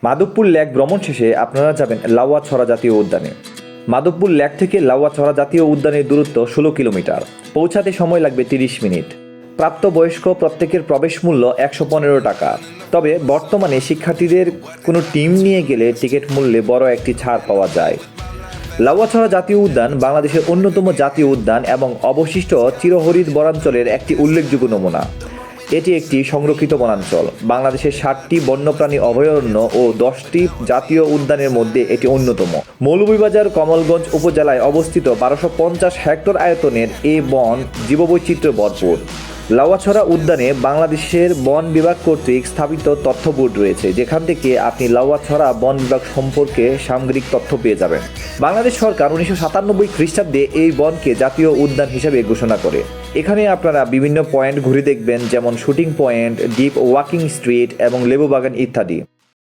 Madhabpur lake ভ্রমণ শেষে আপনারা যাবেন লাউয়াছড়া জাতীয় উদ্যানে। মাধবপুর লেক থেকে লাউয়াছড়া জাতীয় উদ্যানের দূরত্ব 16 কিলোমিটার। পৌঁছাতে সময় লাগবে 30 মিনিট। প্রাপ্তবয়স্ক প্রত্যেকের প্রবেশ মূল্য 115 টাকা। তবে বর্তমানে শিক্ষার্থীদের কোনো টিম নিয়ে গেলে টিকিট মূল্যে বড় একটি ছাড় পাওয়া যায়। লাউয়াছড়া জাতীয় উদ্যান বাংলাদেশের অন্যতম জাতীয় উদ্যান এবং অবশিষ্ট চিরহরিৎ বনাঞ্চলের একটি উল্লেখযোগ্য নমুনা। এটি একটি সংরক্ষিত বনাঞ্চল। বাংলাদেশের 7টি বন্যপ্রাণী অভয়ারণ্য ও 10টি জাতীয় উদ্যানের মধ্যে এটি অন্যতম। মৌলভীবাজার কমলগঞ্জ উপজেলায় অবস্থিত 1250 হেক্টর আয়তনের এ বন জীববৈচিত্র্যে ভরপুর। লাউয়াছড়া উদ্যানে বাংলাদেশের বন বিভাগ কর্তৃক স্থাপিত তথ্য বোর্ড রয়েছে, যেখান থেকে আপনি লাউয়াছড়া বন বিভাগ সম্পর্কে সামগ্রিক তথ্য পেয়ে যাবেন। বাংলাদেশ সরকার 1997 খ্রিস্টাব্দে এই বনকে জাতীয় উদ্যান হিসেবে ঘোষণা করে। এখানে আপনারা বিভিন্ন পয়েন্ট ঘুরে দেখবেন, যেমন shooting point, deep walking street এবং লেবু বাগান ইত্যাদি।